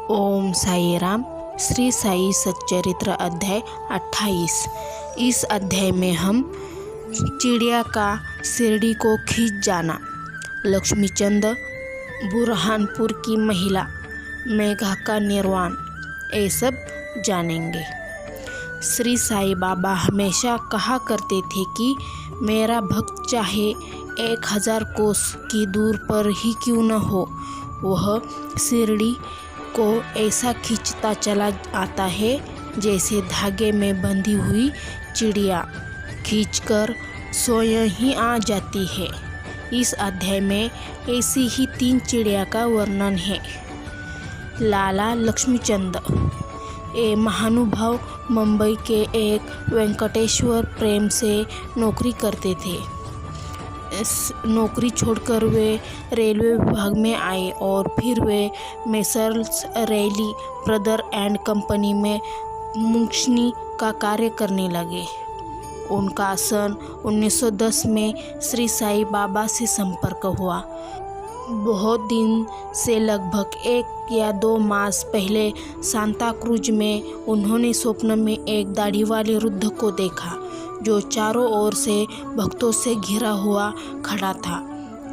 ओम साई राम। श्री साई सच्चरित्र अध्याय 28। इस अध्याय में हम चिड़िया का शिरडी को खींच जाना, लक्ष्मीचंद, बुरहानपुर की महिला, मेघा का निर्वाण, ये सब जानेंगे। श्री साई बाबा हमेशा कहा करते थे कि मेरा भक्त चाहे 1000 कोस की दूर पर ही क्यों न हो, वह शिरडी को ऐसा खींचता चला आता है जैसे धागे में बंधी हुई चिड़िया खींचकर स्वयं ही आ जाती है। इस अध्याय में ऐसी ही 3 चिड़िया का वर्णन है। लाला लक्ष्मीचंद, ये महानुभाव मुंबई के एक वेंकटेश्वर प्रेम से नौकरी करते थे। नौकरी छोड़कर वे रेलवे विभाग में आए और फिर वे Messrs Ralli brother and company में मुंशनी का कार्य करने लगे। उनका सन 1910 में श्री साई बाबा से संपर्क हुआ। बहुत दिन से लगभग 1 या 2 मास पहले सांता क्रूज में उन्होंने स्वप्न में एक दाढ़ी वाले वृद्ध को देखा जो चारों ओर से भक्तों से घिरा हुआ खड़ा था।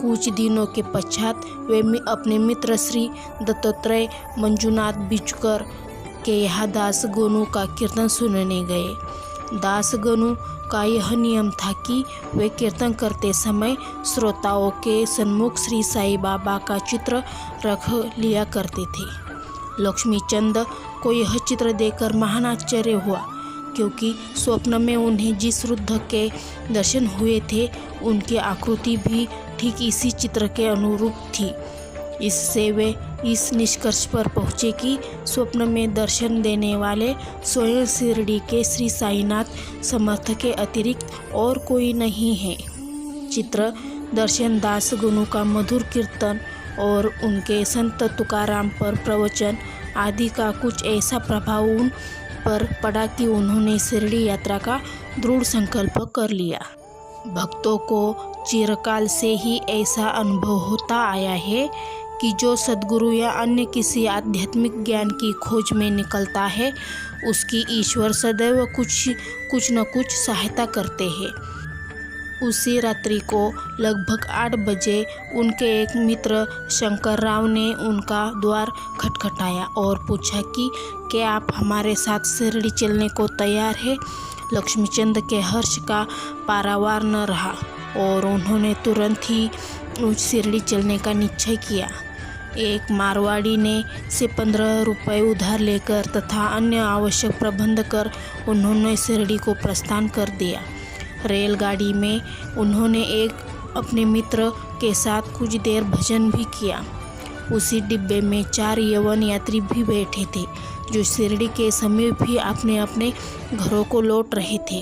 कुछ दिनों के पश्चात वे अपने मित्र श्री दत्तात्रेय मंजुनाथ बिचकर के यहाँ दास गणु का कीर्तन सुनने गए। दास गणु का यह नियम था कि वे कीर्तन करते समय श्रोताओं के सन्मुख श्री साई बाबा का चित्र रख लिया करते थे। लक्ष्मीचंद को यह चित्र देखकर महान आश्चर्य हुआ, क्योंकि स्वप्न में उन्हें जिस वृद्ध के दर्शन हुए थे उनकी आकृति भी ठीक इसी चित्र के अनुरूप थी। इससे वे इस निष्कर्ष पर पहुँचे कि स्वप्न में दर्शन देने वाले स्वयं शिरडी के श्री साईनाथ समर्थ के अतिरिक्त और कोई नहीं है। चित्र दर्शन दास गणु का मधुर कीर्तन और उनके संत तुकाराम पर प्रवचन आदि का कुछ ऐसा प्रभाव उन पर पड़ा कि उन्होंने शिरडी यात्रा का दृढ़ संकल्प कर लिया। भक्तों को चिरकाल से ही ऐसा अनुभव होता आया है कि जो सद्गुरु या अन्य किसी आध्यात्मिक ज्ञान की खोज में निकलता है उसकी ईश्वर सदैव कुछ न कुछ सहायता करते हैं। उसी रात्रि को लगभग 8 बजे उनके एक मित्र शंकर राव ने उनका द्वार खटखटाया और पूछा कि क्या आप हमारे साथ शिरडी चलने को तैयार हैं। लक्ष्मीचंद के हर्ष का पारावार न रहा और उन्होंने तुरंत ही शिरडी चलने का निश्चय किया। एक मारवाड़ी ने से 15 रुपये उधार लेकर तथा अन्य आवश्यक प्रबंध कर उन्होंने शिरडी को प्रस्थान कर दिया। रेलगाड़ी में उन्होंने अपने मित्र के साथ कुछ देर भजन भी किया। उसी डिब्बे में 4 यवन यात्री भी बैठे थे जो शिरडी के समीप ही अपने अपने घरों को लौट रहे थे।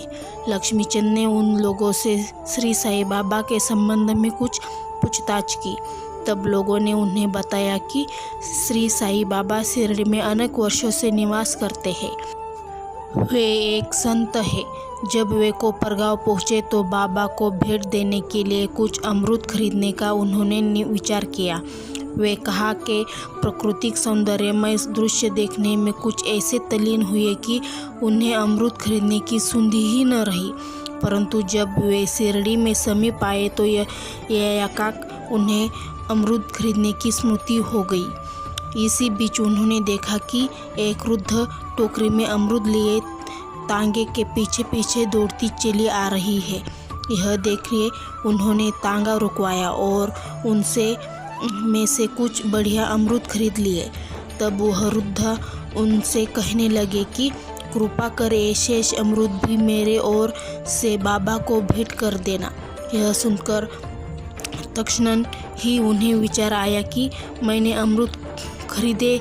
लक्ष्मीचंद ने उन लोगों से श्री साई बाबा के संबंध में कुछ पूछताछ की। तब लोगों ने उन्हें बताया कि श्री साई बाबा शिरडी में अनेक वर्षों से निवास करते हैं। वे एक संत है। जब वे कोपरगांव पहुँचे तो बाबा को भेंट देने के लिए कुछ अमृत खरीदने का उन्होंने विचार किया। वे कहा कि प्राकृतिक सौंदर्यमय दृश्य देखने में कुछ ऐसे तल्लीन हुए कि उन्हें अमृत खरीदने की सुधि ही न रही। परंतु जब वे शिरडी में समीप आए तो एकाएक उन्हें अमृत खरीदने की स्मृति हो गई। इसी बीच उन्होंने देखा कि एक वृद्ध टोकरी में अमृत लिए तांगे के पीछे पीछे दौड़ती चली आ रही है। यह देखिए उन्होंने तांगा रुकवाया और उनसे में से कुछ बढ़िया अमृत खरीद लिए। तब वह वृद्ध उनसे कहने लगे कि कृपा कर ये शेष अमृत भी मेरे ओर से बाबा को भेंट कर देना। यह सुनकर तत्क्षण ही उन्हें विचार आया कि मैंने अमृत खरीदे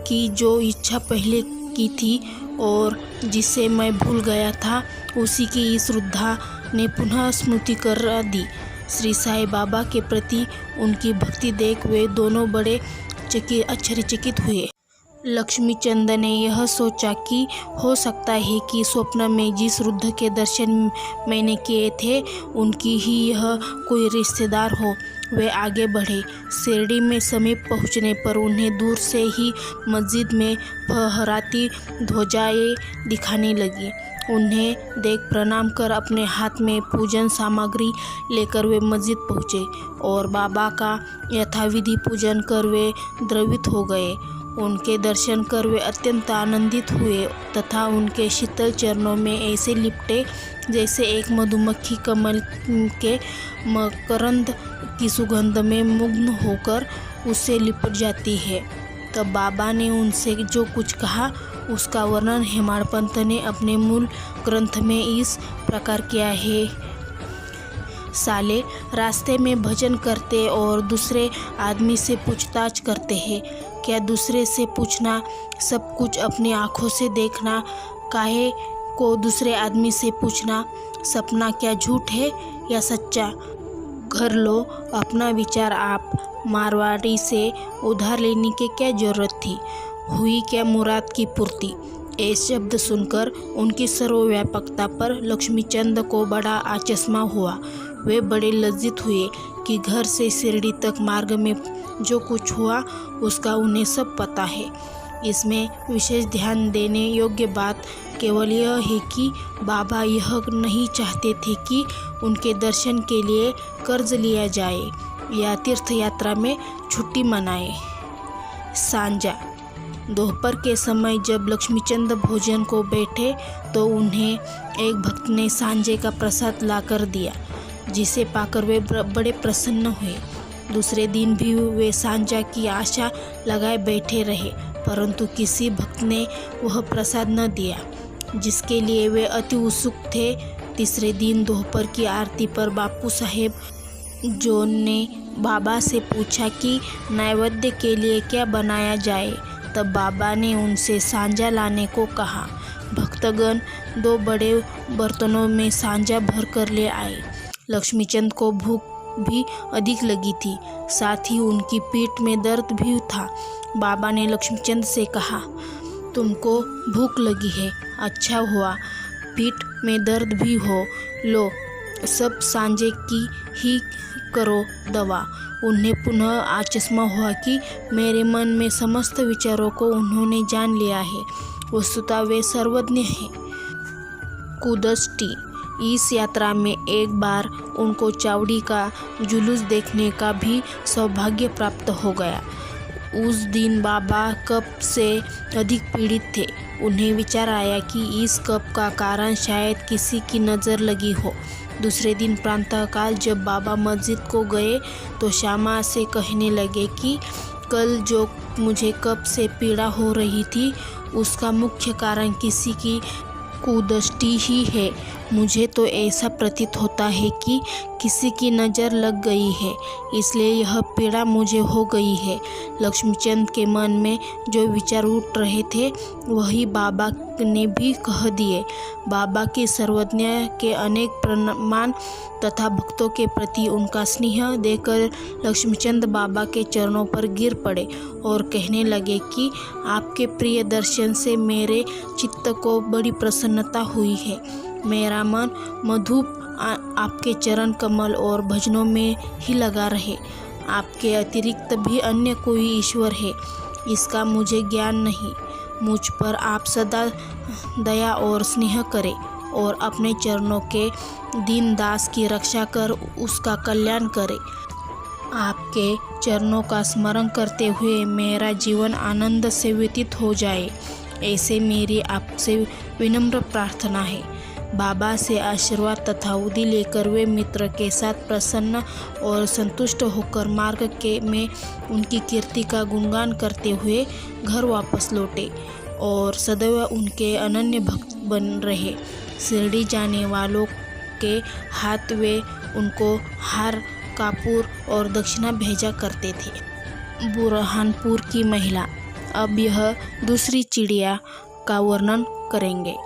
की जो इच्छा पहले की थी और जिसे मैं भूल गया था, उसी की इस वृद्धा ने पुनः स्मृति कर दी। श्री साई बाबा के प्रति उनकी भक्ति देख वे दोनों बड़े आश्चर्यचकित हुए। लक्ष्मीचंद ने यह सोचा कि हो सकता है कि स्वप्न में जिस वृद्ध के दर्शन मैंने किए थे उनकी ही यह कोई रिश्तेदार हो। वे आगे बढ़े। शिरडी में समीप पहुंचने पर उन्हें दूर से ही मस्जिद में फहराती ध्वजाएं दिखाने लगी। उन्हें देख प्रणाम कर अपने हाथ में पूजन सामग्री लेकर वे मस्जिद पहुँचे और बाबा का यथाविधि पूजन कर वे द्रवित हो गए। उनके दर्शन कर वे अत्यंत आनंदित हुए तथा उनके शीतल चरणों में ऐसे लिपटे जैसे एक मधुमक्खी कमल के मकरंद की सुगंध में मुग्ध होकर उससे लिपट जाती है। तब बाबा ने उनसे जो कुछ कहा उसका वर्णन हेमाड़ पंत ने अपने मूल ग्रंथ में इस प्रकार किया है। साले रास्ते में भजन करते और दूसरे आदमी से पूछताछ करते हैं। क्या दूसरे से पूछना, सब कुछ अपनी आँखों से देखना, काहे को दूसरे आदमी से पूछना, सपना क्या झूठ है या सच्चा? कर लो अपना विचार आप। मारवाड़ी से उधार लेने की क्या जरूरत थी? हुई क्या मुराद की पूर्ति? ये शब्द सुनकर उनकी सर्वव्यापकता पर लक्ष्मीचंद को बड़ा आचस्मा हुआ। वे बड़े लज्जित हुए कि घर से शिरडी तक मार्ग में जो कुछ हुआ उसका उन्हें सब पता है। इसमें विशेष ध्यान देने योग्य बात केवल यह है कि बाबा यह नहीं चाहते थे कि उनके दर्शन के लिए कर्ज लिया जाए या तीर्थ यात्रा में छुट्टी मनाए। सांझा दोपहर के समय जब लक्ष्मीचंद भोजन को बैठे तो उन्हें एक भक्त ने सांझे का प्रसाद लाकर दिया, जिसे पाकर वे बड़े प्रसन्न हुए। दूसरे दिन भी वे सांझा की आशा लगाए बैठे रहे, परंतु किसी भक्त ने वह प्रसाद न दिया, जिसके लिए वे अति उत्सुक थे। तीसरे दिन दोपहर की आरती पर बापू साहेब जोन ने बाबा से पूछा कि नैवेद्य के लिए क्या बनाया जाए। तब बाबा ने उनसे सांझा लाने को कहा। भक्तगण 2 बड़े बर्तनों में सांझा भर कर ले आए। लक्ष्मीचंद को भूख भी अधिक लगी थी, साथ ही उनकी पीठ में दर्द भी था। बाबा ने लक्ष्मीचंद से कहा, तुमको भूख लगी है, अच्छा हुआ, पीठ में दर्द भी हो, लो सब सांझे की ही करो दवा। उन्हें पुनः आचस्मा हुआ कि मेरे मन में समस्त विचारों को उन्होंने जान लिया है। वस्तुतः वे सर्वज्ञ हैं। कुदस्टी इस यात्रा में एक बार उनको चावड़ी का जुलूस देखने का भी सौभाग्य प्राप्त हो गया। उस दिन बाबा कफ से अधिक पीड़ित थे। उन्हें विचार आया कि इस कफ का कारण शायद किसी की नज़र लगी हो। दूसरे दिन प्रातःकाल जब बाबा मस्जिद को गए तो श्यामा से कहने लगे कि कल जो मुझे कफ से पीड़ा हो रही थी उसका मुख्य कारण किसी की कुदृष्टि ही है। मुझे तो ऐसा प्रतीत होता है कि किसी की नज़र लग गई है, इसलिए यह पीड़ा मुझे हो गई है। लक्ष्मीचंद के मन में जो विचार उठ रहे थे वही बाबा ने भी कह दिए। बाबा की सर्वज्ञ के अनेक प्रमाण तथा भक्तों के प्रति उनका स्नेह देखकर लक्ष्मीचंद बाबा के चरणों पर गिर पड़े और कहने लगे कि आपके प्रिय दर्शन से मेरे चित्त को बड़ी प्रसन्नता हुई है। मेरा मन मधुप आपके चरण कमल और भजनों में ही लगा रहे। आपके अतिरिक्त भी अन्य कोई ईश्वर है, इसका मुझे ज्ञान नहीं। मुझ पर आप सदा दया और स्नेह करें और अपने चरणों के दीन दास की रक्षा कर उसका कल्याण करें। आपके चरणों का स्मरण करते हुए मेरा जीवन आनंद से व्यतीत हो जाए, ऐसे मेरी आपसे विनम्र प्रार्थना है। बाबा से आशीर्वाद तथा उदी लेकर वे मित्र के साथ प्रसन्न और संतुष्ट होकर मार्ग के में उनकी कीर्ति का गुणगान करते हुए घर वापस लौटे और सदैव उनके अनन्य भक्त बन रहे। शिरडी जाने वालों के हाथ वे उनको हार, कापूर और दक्षिणा भेजा करते थे। बुरहानपुर की महिला। अब यह दूसरी चिड़िया का वर्णन करेंगे।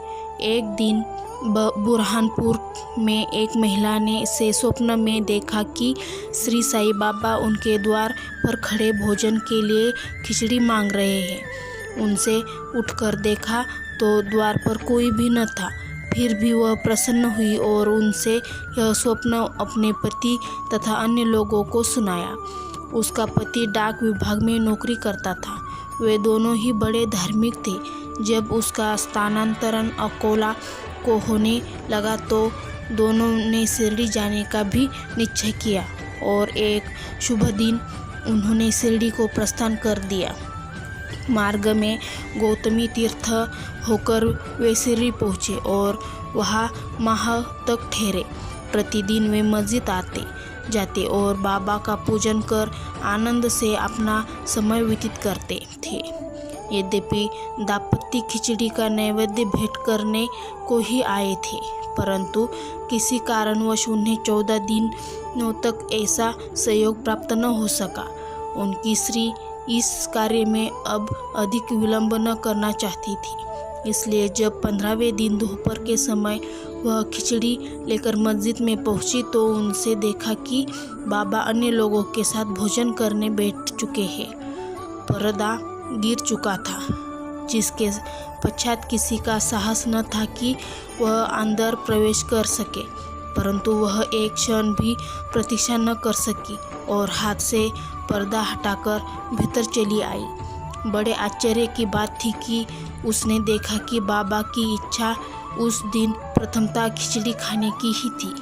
एक दिन बुरहानपुर में एक महिला ने से स्वप्न में देखा कि श्री साईं बाबा उनके द्वार पर खड़े भोजन के लिए खिचड़ी मांग रहे हैं। उनसे उठकर देखा तो द्वार पर कोई भी न था। फिर भी वह प्रसन्न हुई और उनसे यह स्वप्न अपने पति तथा अन्य लोगों को सुनाया। उसका पति डाक विभाग में नौकरी करता था। वे दोनों ही बड़े धार्मिक थे। जब उसका स्थानांतरण अकोला को होने लगा तो दोनों ने शिरडी जाने का भी निश्चय किया और एक शुभ दिन उन्होंने शिरडी को प्रस्थान कर दिया। मार्ग में गौतमी तीर्थ होकर वे शिरडी पहुँचे और वहाँ माह तक ठहरे। प्रतिदिन वे मस्जिद आते जाते और बाबा का पूजन कर आनंद से अपना समय व्यतीत करते थे। यद्यपि दाम्पत्य खिचड़ी का नैवेद्य भेंट करने को ही आए थे, परंतु किसी कारणवश उन्हें 14 दिनों तक ऐसा सहयोग प्राप्त न हो सका। उनकी स्त्री इस कार्य में अब अधिक विलंब न करना चाहती थी, इसलिए जब 15वें दिन दोपहर के समय वह खिचड़ी लेकर मस्जिद में पहुंची तो उनसे देखा कि बाबा अन्य लोगों के साथ भोजन करने बैठ चुके हैं। पर्दा गिर चुका था, जिसके पश्चात किसी का साहस न था कि वह अंदर प्रवेश कर सके, परंतु वह एक क्षण भी प्रतीक्षा न कर सकी और हाथ से पर्दा हटाकर भीतर चली आई। बड़े आश्चर्य की बात थी कि उसने देखा कि बाबा की इच्छा उस दिन प्रथमतः खिचड़ी खाने की ही थी,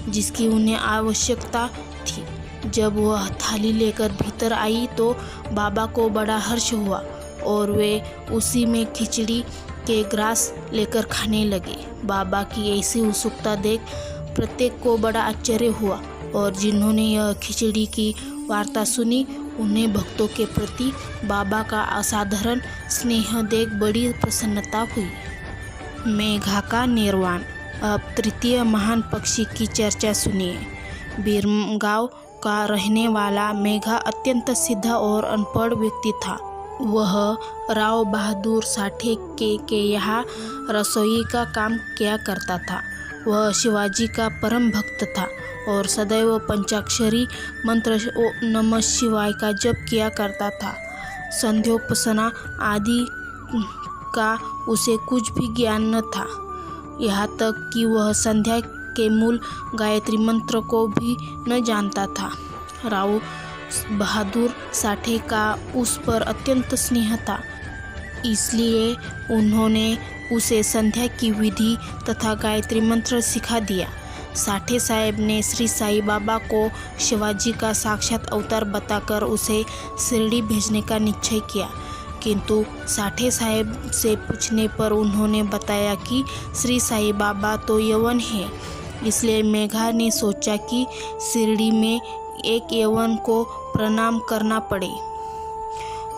जिसकी उन्हें आवश्यकता थी। जब वह थाली लेकर भीतर आई तो बाबा को बड़ा हर्ष हुआ और वे उसी में खिचड़ी के ग्रास लेकर खाने लगे। बाबा की ऐसी उत्सुकता देख प्रत्येक को बड़ा आश्चर्य हुआ और जिन्होंने यह खिचड़ी की वार्ता सुनी उन्हें भक्तों के प्रति बाबा का असाधारण स्नेह देख बड़ी प्रसन्नता हुई। मेघा का निर्वाण। अब तृतीय महान पक्षी की चर्चा सुनिए। बीरगांव का रहने वाला मेघा अत्यंत सीधा और अनपढ़ व्यक्ति था। वह राव बहादुर साठे के यहाँ रसोई का काम किया करता था। वह शिवाजी का परम भक्त था और सदैव पंचाक्षरी मंत्र नमः शिवाय का जप किया करता था। संध्योपासना आदि का उसे कुछ भी ज्ञान न था, यहाँ तक कि वह संध्या के मूल गायत्री मंत्र को भी न जानता था। राव बहादुर साठे का उस पर अत्यंत स्नेह था, इसलिए उन्होंने उसे संध्या की विधि तथा गायत्री मंत्र सिखा दिया। साठे साहब ने श्री साईं बाबा को शिवाजी का साक्षात अवतार बताकर उसे शिरडी भेजने का निश्चय किया, किंतु साठे साहब से पूछने पर उन्होंने बताया कि श्री साईं बाबा तो यवन है। इसलिए मेघा ने सोचा कि शिरडी में एक यवन को प्रणाम करना पड़े।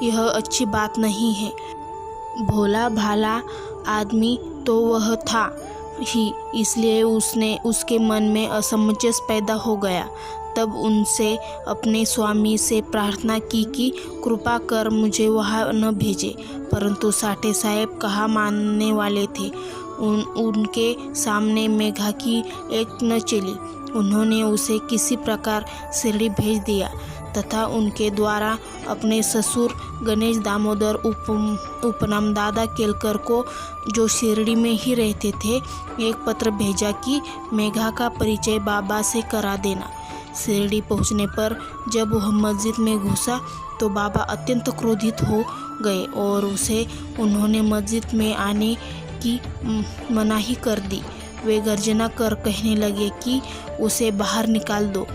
यह अच्छी बात नहीं है। भोला भाला आदमी तो वह था ही, इसलिए उसके मन में असमंजस पैदा हो गया। तब उनसे अपने स्वामी से प्रार्थना की कि कृपा कर मुझे वहाँ न भेजे, परंतु साठे साहब कहाँ मानने वाले थे। उनके सामने मेघा की एक न चली। उन्होंने उसे किसी प्रकार शिरडी भेज दिया तथा उनके द्वारा अपने ससुर गणेश दामोदर उपनाम दादा केलकर को, जो शिरडी में ही रहते थे, एक पत्र भेजा कि मेघा का परिचय बाबा से करा देना। शिरडी पहुंचने पर जब वह मस्जिद में घुसा तो बाबा अत्यंत क्रोधित हो गए और उसे उन्होंने मस्जिद में आने की मनाही कर दी। वे गर्जना कर कहने लगे कि उसे बाहर निकाल दो।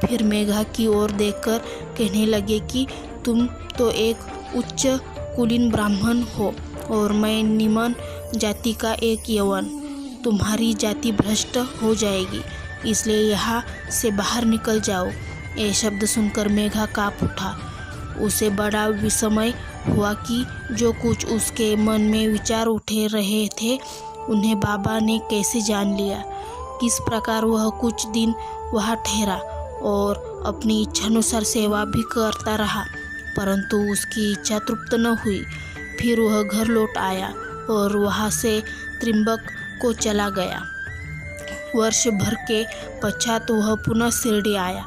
फिर मेघा की ओर देखकर कहने लगे कि तुम तो एक उच्च कुलीन ब्राह्मण हो और मैं निम्न जाति का एक यवन। तुम्हारी जाति भ्रष्ट हो जाएगी, इसलिए यहाँ से बाहर निकल जाओ। ये शब्द सुनकर मेघा काँप उठा। उसे बड़ा विस्मय हुआ कि जो कुछ उसके मन में विचार उठे रहे थे उन्हें बाबा ने कैसे जान लिया। किस प्रकार वह कुछ दिन वहाँ ठहरा और अपनी इच्छानुसार सेवा भी करता रहा, परंतु उसकी इच्छा तृप्त न हुई। फिर वह घर लौट आया और वहाँ से त्रिंबक को चला गया। वर्ष भर के पश्चात वह पुनः शिरडी आया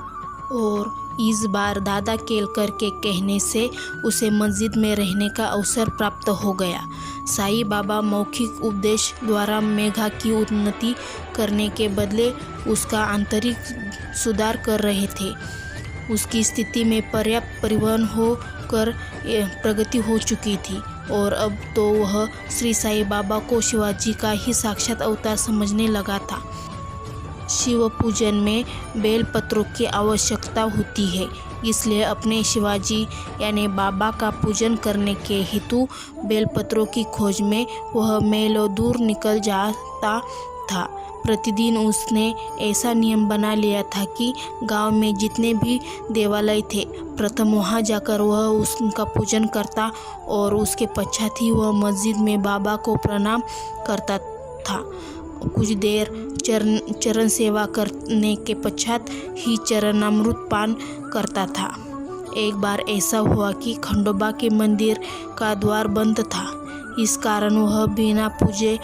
और इस बार दादा केलकर के कहने से उसे मस्जिद में रहने का अवसर प्राप्त हो गया। साईं बाबा मौखिक उपदेश द्वारा मेघा की उन्नति करने के बदले उसका आंतरिक सुधार कर रहे थे। उसकी स्थिति में पर्याप्त परिवहन होकर प्रगति हो चुकी थी और अब तो वह श्री साईं बाबा को शिवाजी का ही साक्षात अवतार समझने लगा था। शिव पूजन में बेलपत्रों की आवश्यकता होती है, इसलिए अपने शिवाजी यानी बाबा का पूजन करने के हेतु बेलपत्रों की खोज में वह मीलों दूर निकल जाता था। प्रतिदिन उसने ऐसा नियम बना लिया था कि गांव में जितने भी देवालय थे, प्रथम वहां जाकर वह उनका पूजन करता और उसके पश्चात ही वह मस्जिद में बाबा को प्रणाम करता था। कुछ देर चरण सेवा करने के पश्चात ही चरणामृत पान करता था। एक बार ऐसा हुआ कि खंडोबा के मंदिर का द्वार बंद था। इस कारण वह बिना पूजे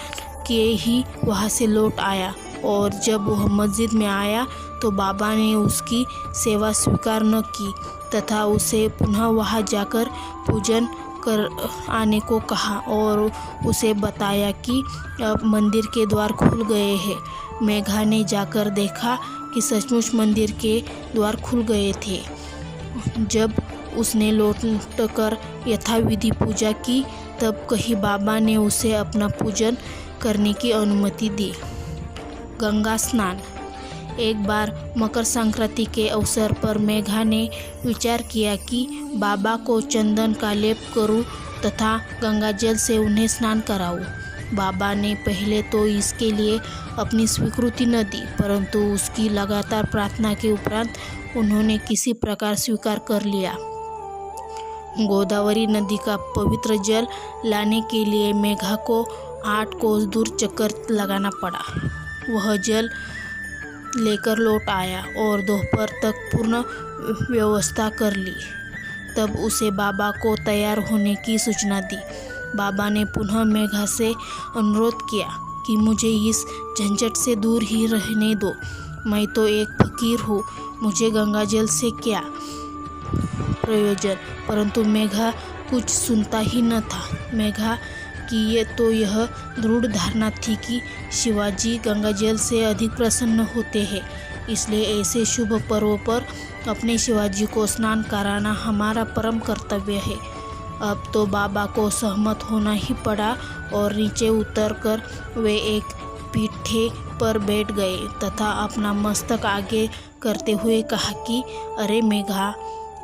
किए ही वहां से लौट आया और जब वह मस्जिद में आया तो बाबा ने उसकी सेवा स्वीकार न की तथा उसे पुनः वहां जाकर पूजन कर आने को कहा और उसे बताया कि अब मंदिर के द्वार खुल गए हैं। मेघा ने जाकर देखा कि सचमुच मंदिर के द्वार खुल गए थे। जब उसने लौटकर यथाविधि पूजा की तब कहीं बाबा ने उसे अपना पूजन करने की अनुमति दी। गंगा स्नान। एक बार मकर संक्रांति के अवसर पर मेघा ने विचार किया कि बाबा को चंदन का लेप करूं तथा गंगा जल से उन्हें स्नान कराऊं। बाबा ने पहले तो इसके लिए अपनी स्वीकृति न दी, परंतु उसकी लगातार प्रार्थना के उपरांत उन्होंने किसी प्रकार स्वीकार कर लिया। गोदावरी नदी का पवित्र जल लाने के लिए मेघा को 8 कोस दूर चक्कर लगाना पड़ा। वह जल लेकर लौट आया और दोपहर तक पूर्ण व्यवस्था कर ली। तब उसे बाबा को तैयार होने की सूचना दी। बाबा ने पुनः मेघा से अनुरोध किया कि मुझे इस झंझट से दूर ही रहने दो। मैं तो एक फकीर हूँ, मुझे गंगा जल से क्या प्रयोजन। परंतु मेघा कुछ सुनता ही न था। मेघा की यह दृढ़ धारणा थी कि शिवाजी गंगा जल से अधिक प्रसन्न होते हैं, इसलिए ऐसे शुभ पर्व पर अपने शिवाजी को स्नान कराना हमारा परम कर्तव्य है। अब तो बाबा को सहमत होना ही पड़ा और नीचे उतरकर वे एक पीठे पर बैठ गए तथा अपना मस्तक आगे करते हुए कहा कि अरे मेघा,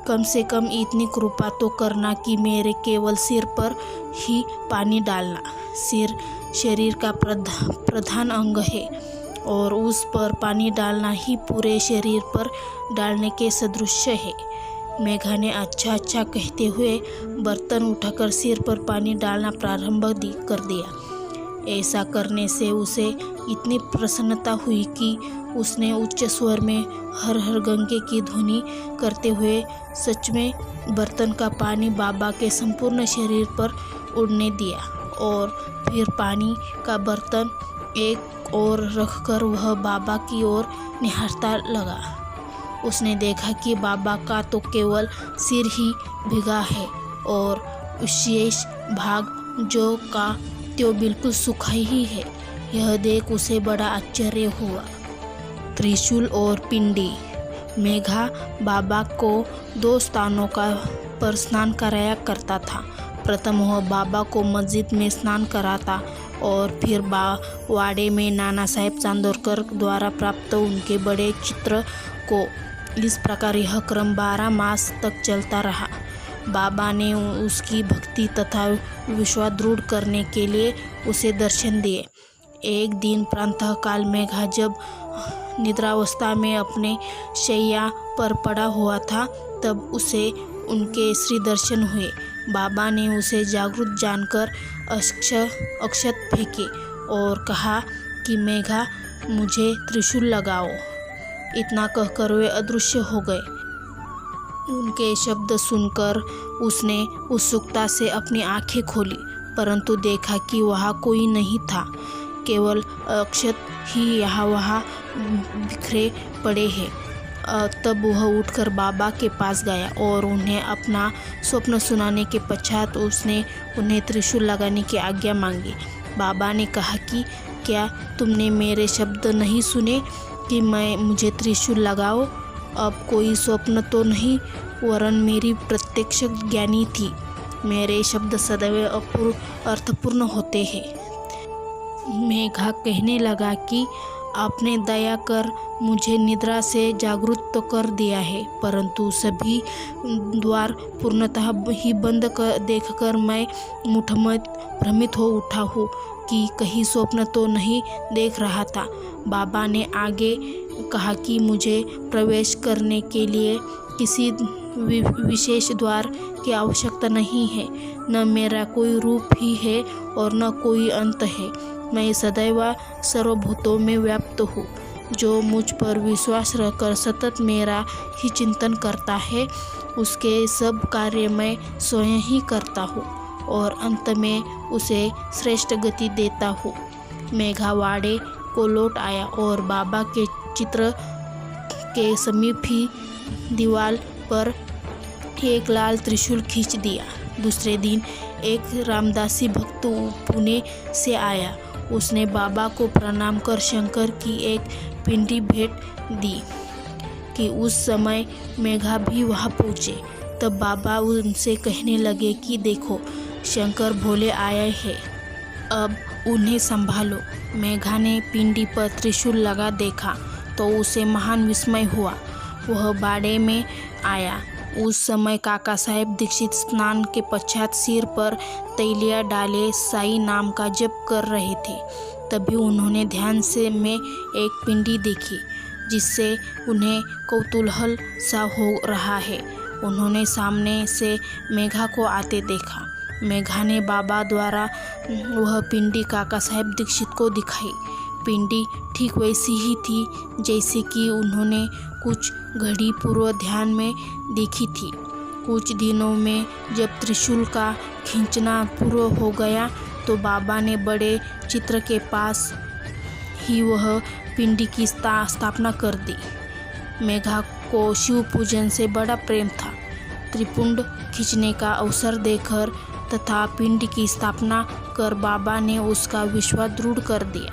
कम से कम इतनी कृपा तो करना कि मेरे केवल सिर पर ही पानी डालना। सिर शरीर का प्रधान अंग है और उस पर पानी डालना ही पूरे शरीर पर डालने के सदृश है। मेघा ने अच्छा कहते हुए बर्तन उठाकर सिर पर पानी डालना प्रारंभ कर दिया। ऐसा करने से उसे इतनी प्रसन्नता हुई कि उसने उच्च स्वर में हर हर गंगे की ध्वनि करते हुए सच में बर्तन का पानी बाबा के संपूर्ण शरीर पर उड़ने दिया और फिर पानी का बर्तन एक ओर रखकर वह बाबा की ओर निहारता लगा। उसने देखा कि बाबा का तो केवल सिर ही भीगा है और शेष भाग जो का त्यो बिल्कुल सूखा ही है। यह देख उसे बड़ा आश्चर्य हुआ। त्रिशूल और पिंडी। मेघा बाबा को 2 स्थानों पर स्नान कराया करता था। प्रथम वह बाबा को मस्जिद में स्नान कराता और फिर वाड़े में नाना साहेब चांदोरकर द्वारा प्राप्त उनके बड़े चित्र को। इस प्रकार यह क्रम 12 मास तक चलता रहा। बाबा ने उसकी भक्ति तथा विश्वास दृढ़ करने के लिए उसे दर्शन दिए। एक दिन प्रातःकाल मेघा जब निद्रावस्था में अपने शैया पर पड़ा हुआ था तब उसे उनके श्री दर्शन हुए। बाबा ने उसे जागृत जानकर अक्षत फेंके और कहा कि मेघा, मुझे त्रिशूल लगाओ। इतना कहकर वे अदृश्य हो गए। उनके शब्द सुनकर उसने उत्सुकता से अपनी आंखें खोली, परंतु देखा कि वहाँ कोई नहीं था। केवल अक्षत ही यहाँ वहाँ बिखरे पड़े हैं। तब वह उठकर बाबा के पास गया और उन्हें अपना स्वप्न सुनाने के पश्चात उसने उन्हें त्रिशूल लगाने की आज्ञा मांगी। बाबा ने कहा कि क्या तुमने मेरे शब्द नहीं सुने कि मुझे त्रिशूल लगाओ? अब कोई स्वप्न तो नहीं, वरन मेरी प्रत्यक्ष ज्ञानी थी। मेरे शब्द सदैव अर्थपूर्ण होते हैं। मेघा कहने लगा कि आपने दया कर मुझे निद्रा से जागृत तो कर दिया है, परंतु सभी द्वार पूर्णतः ही बंद देखकर मैं मुठभर भ्रमित हो उठा हूँ कि कहीं स्वप्न तो नहीं देख रहा था। बाबा ने आगे कहा कि मुझे प्रवेश करने के लिए किसी विशेष द्वार की आवश्यकता नहीं है। न मेरा कोई रूप ही है और न कोई अंत है। मैं सदैव सर्वभूतों में व्याप्त हूँ। जो मुझ पर विश्वास रखकर सतत मेरा ही चिंतन करता है, उसके सब कार्य मैं स्वयं ही करता हूँ और अंत में उसे श्रेष्ठ गति देता हूँ। मेघावाड़े को लौट आया और बाबा के चित्र के समीप ही दीवार पर एक लाल त्रिशूल खींच दिया। दूसरे दिन एक रामदासी भक्त पुणे से आया। उसने बाबा को प्रणाम कर शंकर की एक पिंडी भेंट दी कि उस समय मेघा भी वहाँ पहुँचे। तब बाबा उनसे कहने लगे कि देखो, शंकर भोले आए हैं, अब उन्हें संभालो। मेघा ने पिंडी पर त्रिशूल लगा देखा तो उसे महान विस्मय हुआ। वह बाड़े में आया। उस समय काका साहेब दीक्षित स्नान के पश्चात सिर पर तैलिया डाले साई नाम का जप कर रहे थे। तभी उन्होंने ध्यान से में एक पिंडी देखी जिससे उन्हें कौतूहल सा हो रहा है। उन्होंने सामने से मेघा को आते देखा। मेघा ने बाबा द्वारा वह पिंडी काका साहेब दीक्षित को दिखाई। पिंडी ठीक वैसी ही थी जैसे कि उन्होंने कुछ घड़ी पूर्व ध्यान में देखी थी। कुछ दिनों में जब त्रिशूल का खींचना पूरा हो गया तो बाबा ने बड़े चित्र के पास ही वह पिंडी की स्थापना कर दी। मेघा को शिव पूजन से बड़ा प्रेम था। त्रिपुंड खींचने का अवसर देकर तथा पिंडी की स्थापना कर बाबा ने उसका विश्वास दृढ़ कर दिया।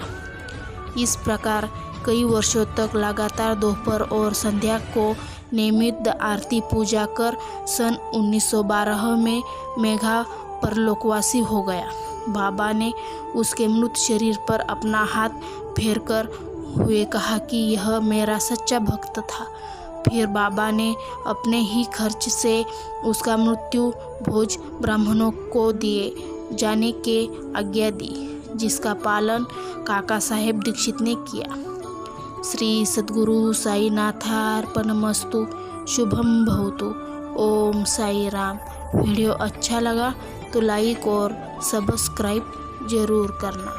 इस प्रकार कई वर्षों तक लगातार दोपहर और संध्या को नियमित आरती पूजा कर सन 1912 में मेघा परलोकवासी हो गया। बाबा ने उसके मृत शरीर पर अपना हाथ फेरकर हुए कहा कि यह मेरा सच्चा भक्त था। फिर बाबा ने अपने ही खर्च से उसका मृत्यु भोज ब्राह्मणों को दिए जाने के आज्ञा दी, जिसका पालन काका साहेब दीक्षित ने किया। श्री सद्गुरु साईनाथार्पणमस्तु। शुभम भवतु। ओम साई राम। वीडियो अच्छा लगा तो लाइक और सब्सक्राइब जरूर करना।